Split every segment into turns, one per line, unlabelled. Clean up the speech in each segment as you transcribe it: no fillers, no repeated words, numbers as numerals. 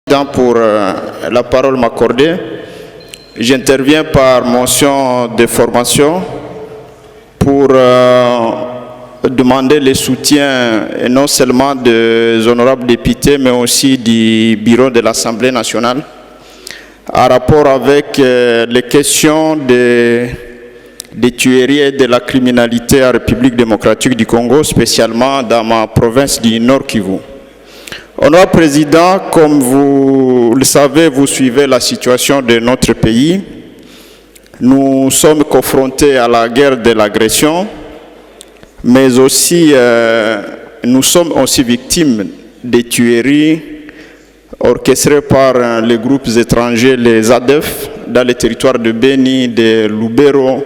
Pour la parole m'accorder. J'interviens par motion de formation pour demander le soutien non seulement des honorables députés mais aussi du bureau de l'Assemblée nationale en rapport avec les questions des tueries et de la criminalité en République démocratique du Congo, spécialement dans ma province du Nord Kivu. Honorable Président, comme vous le savez, vous suivez la situation de notre pays. Nous sommes confrontés à la guerre de l'agression, mais aussi nous sommes aussi victimes des tueries orchestrées par les groupes étrangers, les ADF, dans les territoires de Beni, de Lubero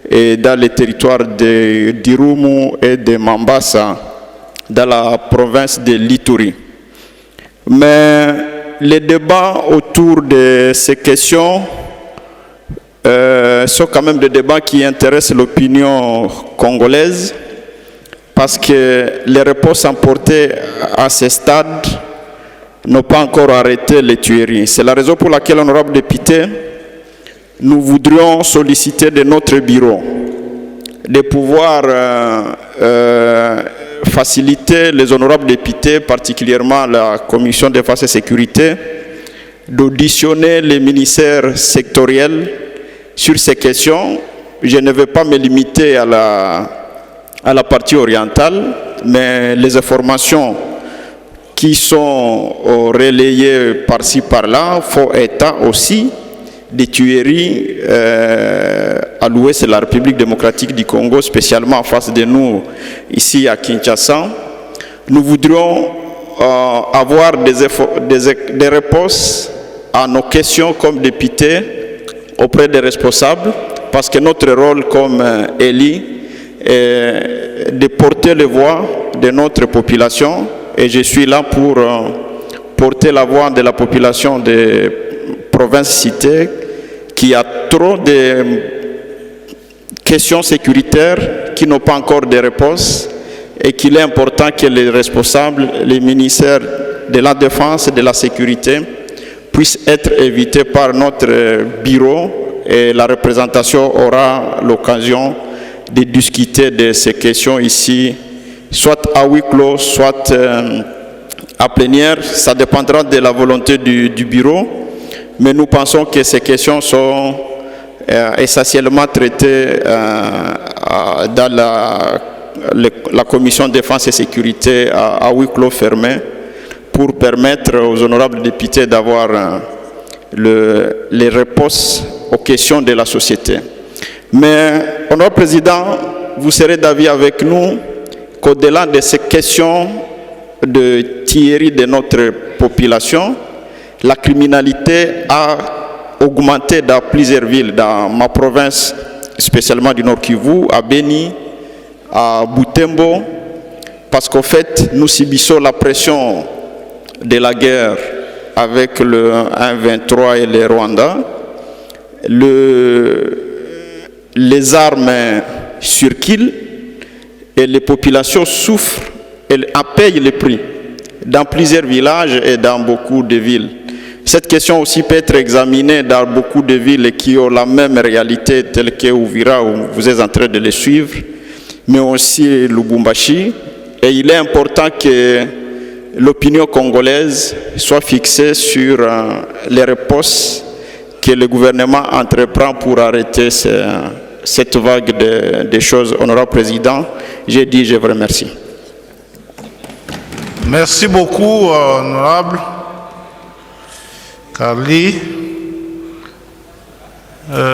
et dans les territoires de d'Irumu et de Mambasa, dans la province de l'Ituri. Mais les débats autour de ces questions sont quand même des débats qui intéressent l'opinion congolaise parce que les réponses apportées à ce stade n'ont pas encore arrêté les tueries. C'est la raison pour laquelle, honorable député, nous voudrions solliciter de notre bureau de pouvoir faciliter les honorables députés, particulièrement la Commission de défense et sécurité, d'auditionner les ministères sectoriels sur ces questions. Je ne vais pas me limiter à la partie orientale, mais les informations qui sont relayées par-ci par-là font état aussi des tueries à l'ouest de la République démocratique du Congo, spécialement en face de nous, ici à Kinshasa. Nous voudrions avoir des réponses à nos questions comme députés auprès des responsables, parce que notre rôle comme élu est de porter les voix de notre population, et je suis là pour porter la voix de la population des provinces citées, qui a trop de questions sécuritaires qui n'ont pas encore de réponses et qu'il est important que les responsables, les ministères de la Défense et de la Sécurité puissent être invités par notre bureau et la représentation aura l'occasion de discuter de ces questions ici, soit à huis clos, soit à plénière. Ça dépendra de la volonté du bureau. Mais nous pensons que ces questions sont essentiellement traitées dans la Commission de défense et sécurité à huis clos fermé pour permettre aux honorables députés d'avoir les réponses aux questions de la société. Mais, honorable Président, vous serez d'avis avec nous qu'au-delà de ces questions de tuerie de notre population, la criminalité a augmenté dans plusieurs villes, dans ma province, spécialement du Nord Kivu, à Beni, à Butembo, parce qu'en fait, nous subissons la pression de la guerre avec le 1-23 et le Rwanda. Les armes circulent et les populations souffrent et payent le prix dans plusieurs villages et dans beaucoup de villes. Cette question aussi peut être examinée dans beaucoup de villes qui ont la même réalité, telle que Uvira, où vous êtes en train de les suivre, mais aussi Lubumbashi. Et il est important que l'opinion congolaise soit fixée sur les réponses que le gouvernement entreprend pour arrêter cette vague de choses. Honorable Président, j'ai dit, je vous remercie.
Merci beaucoup, honorable Carly.